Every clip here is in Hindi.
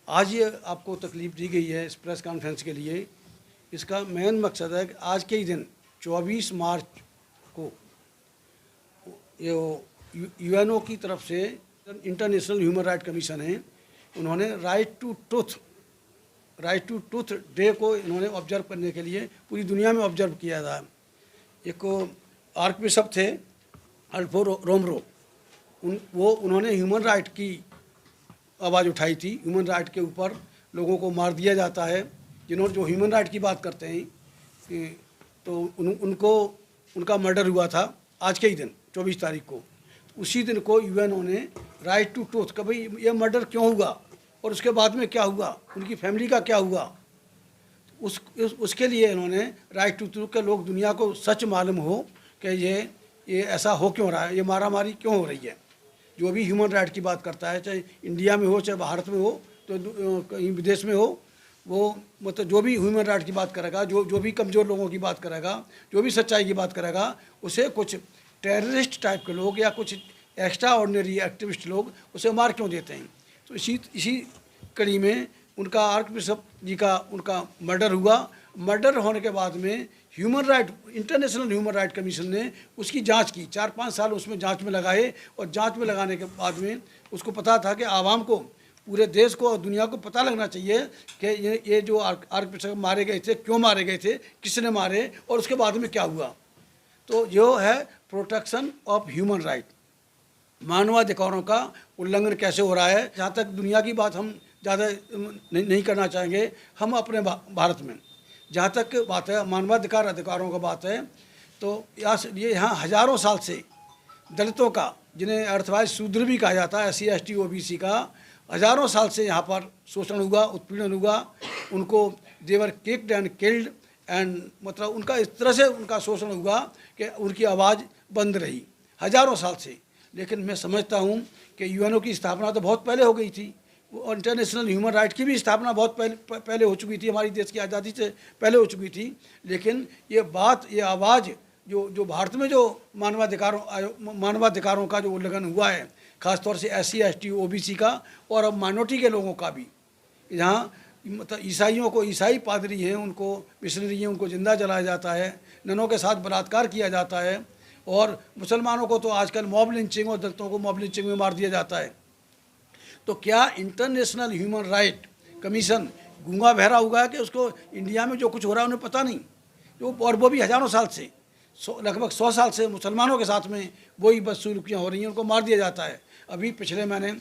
आज ये आपको तकलीफ़ दी गई है इस प्रेस कॉन्फ्रेंस के लिए, इसका मेन मकसद है कि आज के ही दिन 24 मार्च को ये यूएनओ की तरफ से इंटरनेशनल ह्यूमन राइट कमीशन है, उन्होंने राइट टू ट्रूथ डे को इन्होंने ऑब्जर्व करने के लिए पूरी दुनिया में ऑब्जर्व किया था। एक आर्क बिशप थे अल्फो रोमरो, उन्होंने ह्यूमन राइट की आवाज़ उठाई थी। ह्यूमन राइट के ऊपर लोगों को मार दिया जाता है, जिन्होंने जो ह्यूमन राइट की बात करते हैं, तो उनका मर्डर हुआ था आज के ही दिन 24 तारीख को। उसी दिन को यूएनओ ने राइट टू ट्रूथ कि भाई ये मर्डर क्यों हुआ और उसके बाद में क्या हुआ, उनकी फैमिली का क्या हुआ, उसके लिए इन्होंने राइट टू ट्रूथ के लोग दुनिया को सच मालूम हो कि ये ऐसा हो क्यों रहा है, ये मारामारी क्यों हो रही है। जो भी ह्यूमन राइट की बात करता है, चाहे इंडिया में हो चाहे भारत में हो, तो कहीं विदेश में हो, वो मतलब जो भी ह्यूमन राइट की बात करेगा, जो भी कमज़ोर लोगों की बात करेगा, जो भी सच्चाई की बात करेगा, उसे कुछ टेररिस्ट टाइप के लोग या कुछ एक्स्ट्रा ऑर्डिनरी एक्टिविस्ट लोग उसे मार क्यों देते हैं। तो इसी कड़ी में उनका आर्क बिशप जी का उनका मर्डर हुआ। मर्डर होने के बाद में इंटरनेशनल ह्यूमन राइट कमीशन ने उसकी जांच की, 4-5 साल उसमें जांच में लगाए, और जांच में लगाने के बाद में उसको पता था कि आवाम को, पूरे देश को और दुनिया को पता लगना चाहिए कि ये जो आर्क बिशप मारे गए थे, क्यों मारे गए थे, किसने मारे और उसके बाद में क्या हुआ। तो जो है प्रोटेक्शन ऑफ ह्यूमन राइट, मानवाधिकारों का उल्लंघन कैसे हो रहा है। जहाँ तक दुनिया की बात हम ज़्यादा नहीं करना चाहेंगे, हम अपने भारत में जहाँ तक बात है अधिकारों का बात है, तो ये यहाँ हज़ारों साल से दलितों का, जिन्हें अर्थवाइज शूद्र भी कहा जाता है, SC ST OBC का, हज़ारों साल से यहाँ पर शोषण हुआ, उत्पीड़न हुआ। उनको देवर किक्ड एंड किल्ड एंड मतलब उनका इस तरह से उनका शोषण हुआ कि उनकी आवाज़ बंद रही हज़ारों साल से। लेकिन मैं समझता हूँ कि यूएनओ की स्थापना तो बहुत पहले हो गई थी, और इंटरनेशनल ह्यूमन राइट की भी स्थापना बहुत पहले हो चुकी थी, हमारी देश की आज़ादी से पहले हो चुकी थी। लेकिन ये आवाज़ जो भारत में जो मानवाधिकारों का जो उल्लंघन हुआ है, ख़ासतौर से SC ST OBC का, और अब माइनॉरिटी के लोगों का भी, यहाँ मतलब ईसाइयों को, ईसाई पादरी हैं, उनको मिशनरी हैं, उनको जिंदा जलाया जाता है, ननों के साथ बलात्कार किया जाता है, और मुसलमानों को तो आजकल मॉब लिंचिंग और दलितों को मॉब लिंचिंग में मार दिया जाता है। तो क्या इंटरनेशनल ह्यूमन राइट कमीशन गूंगा बहरा हुआ है कि उसको इंडिया में जो कुछ हो रहा है उन्हें पता नहीं। और वो भी हज़ारों साल से, लगभग 100 साल से मुसलमानों के साथ में वही बदसलूकियाँ हो रही हैं, उनको मार दिया जाता है। अभी पिछले मैंने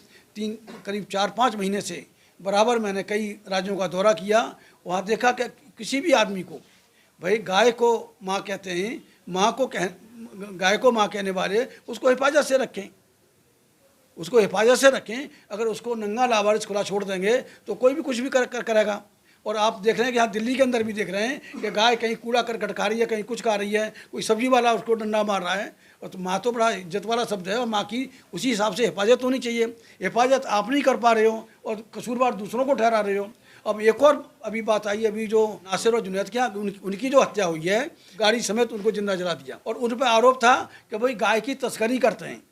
करीब 4-5 महीने से बराबर मैंने कई राज्यों का दौरा किया, वहाँ देखा कि किसी भी आदमी को, भाई गाय को माँ कहते हैं, गाय को माँ कहने वाले उसको हिफाजत से रखें, उसको हिफाजत से रखें। अगर उसको नंगा लावारिस खुला छोड़ देंगे तो कोई भी कुछ भी करेगा। और आप देख रहे हैं कि यहाँ दिल्ली के अंदर भी देख रहे हैं कि गाय कहीं कूड़ा करकट खा रही है, कहीं कुछ खा रही है, कोई सब्जी वाला उसको डंडा मार रहा है। और तो माँ तो बड़ा इज्जत वाला शब्द है, और माँ की उसी हिसाब से हिफाजत होनी चाहिए। हिफाजत आप नहीं कर पा रहे हो और कसूरवार दूसरों को ठहरा रहे हो। अब एक और अभी बात आई, अभी जो नासिर और जुनैद के यहाँ उनकी जो हत्या हुई है, गाड़ी समेत उनको जिंदा जला दिया, और उन पर आरोप था कि भाई गाय की तस्करी करते हैं।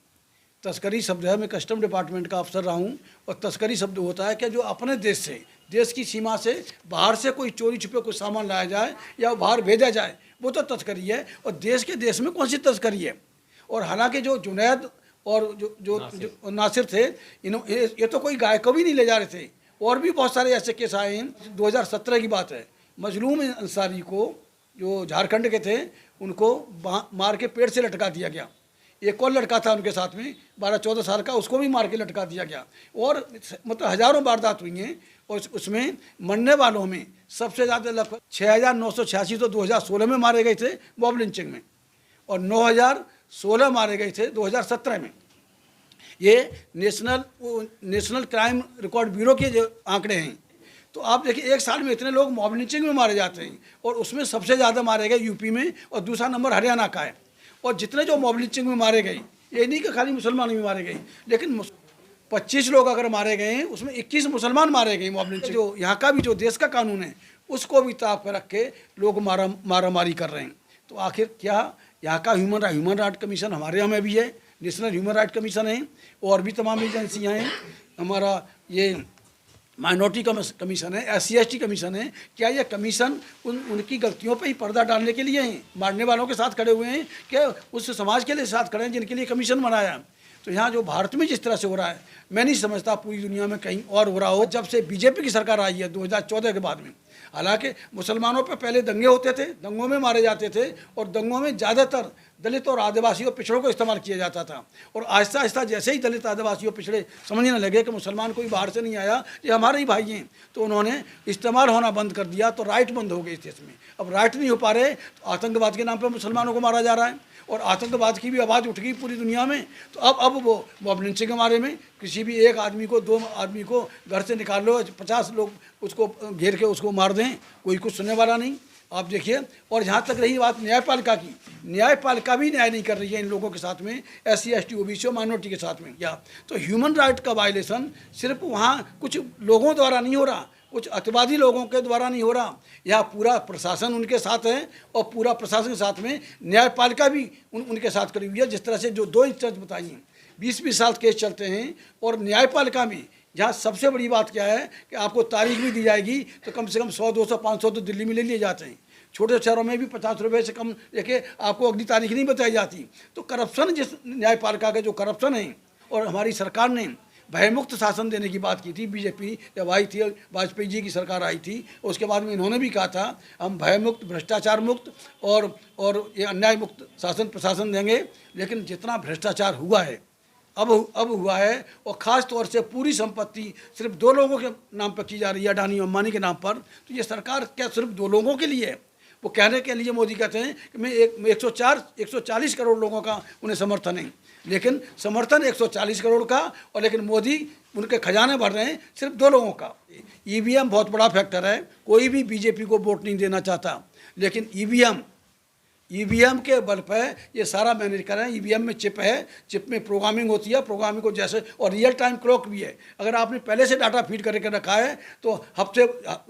तस्करी शब्द है, मैं कस्टम डिपार्टमेंट का अफसर रहा हूँ, और तस्करी शब्द होता है कि जो अपने देश से, देश की सीमा से बाहर से कोई चोरी छुपे कोई सामान लाया जाए या बाहर भेजा जाए, वो तो तस्करी है। और देश में कौन सी तस्करी है। और हालांकि जो जुनैद और जो नासिर थे, ये तो कोई गाय को भी नहीं ले जा रहे थे। और भी बहुत सारे ऐसे केस आए हैं। 2017 की बात है, मजलूम अंसारी को, जो झारखंड के थे, उनको मार के पेड़ से लटका दिया गया। एक और लड़का था उनके साथ में 12-14 साल का, उसको भी मार के लटका दिया गया। और मतलब हज़ारों वारदात हुई हैं, और उसमें मरने वालों में सबसे ज़्यादा लगभग 6,986 तो 2016 में मारे गए थे मॉब लिंचिंग में, और 9,016 मारे गए थे 2017 में। ये नेशनल क्राइम रिकॉर्ड ब्यूरो के जो आंकड़े हैं। तो आप देखिए, एक साल में इतने लोग मॉब लिंचिंग में मारे जाते हैं, और उसमें सबसे ज़्यादा मारे गए यूपी में, और दूसरा नंबर हरियाणा का है। और जितने जो मॉब लिंचिंग में मारे गए, ये नहीं कि खाली मुसलमान में मारे गए, लेकिन 25 लोग अगर मारे गए हैं, उसमें 21 मुसलमान मारे गए मॉब लिंचिंग। जो यहाँ का भी जो देश का कानून है, उसको भी ताक पर रख के लोग मारामारी कर रहे हैं। तो आखिर क्या यहाँ का ह्यूमन राइट कमीशन हमारे यहाँ में भी है, नेशनल ह्यूमन राइट कमीशन है, और भी तमाम एजेंसियाँ हैं। हमारा ये माइनॉरिटी कमीशन है, SC/ST कमीशन है, क्या ये कमीशन उनकी गलतियों पे ही पर्दा डालने के लिए हैं, मारने वालों के साथ खड़े हुए हैं, क्या उस समाज के लिए साथ खड़े हैं जिनके लिए कमीशन बनाया? तो यहाँ जो भारत में जिस तरह से हो रहा है, मैं नहीं समझता पूरी दुनिया में कहीं और हो रहा हो। जब से बीजेपी की सरकार आई है 2014 के बाद में, हालांकि मुसलमानों पर पहले दंगे होते थे, दंगों में मारे जाते थे, और दंगों में ज़्यादातर दलित और आदिवासी और पिछड़ों को इस्तेमाल किया जाता था। और आहिस्ता आहिस्ता जैसे ही दलित, आदिवासी और पिछड़े समझने लगे कि मुसलमान कोई बाहर से नहीं आया, ये हमारे ही भाई हैं, तो उन्होंने इस्तेमाल होना बंद कर दिया, तो राइट बंद हो गई इस देश में। अब राइट नहीं हो पा रहे तो आतंकवाद के नाम पर मुसलमानों को मारा जा रहा है, और आतंकवाद की भी आवाज़ उठ गई पूरी दुनिया में। तो अब वो मॉब लिंचिंग के बारे में किसी भी एक आदमी को, 2 आदमी को घर से निकाल लो, 50 लोग उसको घेर के उसको मार दें, कोई कुछ सुनने वाला नहीं। आप देखिए, और जहाँ तक रही बात न्यायपालिका की, न्यायपालिका भी न्याय नहीं कर रही है इन लोगों के साथ में, SC/ST OBC और माइनॉरिटी के साथ में। क्या तो ह्यूमन राइट का वायलेशन सिर्फ वहाँ कुछ लोगों द्वारा नहीं हो रहा, कुछ अतिवादी लोगों के द्वारा नहीं हो रहा, यहाँ पूरा प्रशासन उनके साथ है, और पूरा प्रशासन के साथ में न्यायपालिका भी उनके साथ खड़ी हुई है। जिस तरह से जो 2 इंस्टेंस बताई हैं, 20-20 साल केस चलते हैं, और न्यायपालिका में जहाँ सबसे बड़ी बात क्या है कि आपको तारीख भी दी जाएगी तो कम से कम 100, 200, 500 तो दिल्ली में ले लिए जाते हैं। छोटे शहरों में भी 50 रुपये से कम लेके आपको अगली तारीख नहीं बताई जाती। तो करप्शन, जिस न्यायपालिका का जो करप्शन है, और हमारी सरकार ने भयमुक्त शासन देने की बात की थी, बीजेपी जब आई थी, वाजपेयी जी की सरकार आई थी, उसके बाद में इन्होंने भी कहा था हम भयमुक्त, भ्रष्टाचार मुक्त और ये अन्याय मुक्त शासन प्रशासन देंगे। लेकिन जितना भ्रष्टाचार हुआ है अब हुआ है, और ख़ास तौर से पूरी संपत्ति सिर्फ 2 लोगों के नाम पर की जा रही है, अडानी और अंबानी के नाम पर। तो ये सरकार क्या सिर्फ 2 लोगों के लिए है? वो कहने के लिए मोदी कहते हैं कि मैं 140 करोड़ लोगों का उन्हें समर्थन है, लेकिन समर्थन 140 करोड़ का, और लेकिन मोदी उनके खजाने भर रहे हैं सिर्फ 2 लोगों का। EVM बहुत बड़ा फैक्टर है, कोई भी बीजेपी को वोट नहीं देना चाहता, लेकिन EVM के बल पर ये सारा मैनेज कर रहे हैं। EVM में चिप है, चिप में प्रोग्रामिंग होती है, प्रोग्रामिंग को जैसे, और रियल टाइम क्लॉक भी है। अगर आपने पहले से डाटा फीड करके रखा है तो हफ्ते,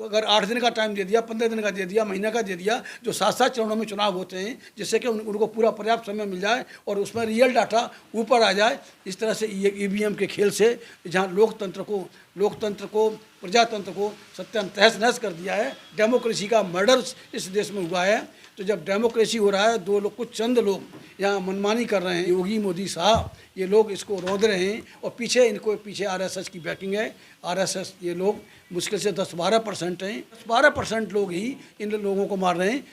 अगर 8 दिन का टाइम दे दिया, 15 दिन का दे दिया, महीने का दे दिया, जो 7-7 चरणों में चुनाव होते हैं, जिससे कि उनको पूरा पर्याप्त समय मिल जाए और उसमें रियल डाटा ऊपर आ जाए। इस तरह से EVM के खेल से जहाँ लोकतंत्र को प्रजातंत्र को सत्यान तहस नहस कर दिया है, डेमोक्रेसी का मर्डर इस देश में हुआ है। तो जब डेमोक्रेसी हो रहा है, 2 लोग, कुछ चंद लोग यहाँ मनमानी कर रहे हैं, योगी मोदी साहब, ये लोग इसको रौंद रहे हैं, और पीछे RSS की बैकिंग है। RSS, ये लोग मुश्किल से 10-12% हैं, 12% लोग ही इन लोगों को मार रहे हैं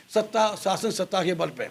शासन सत्ता के बल पे।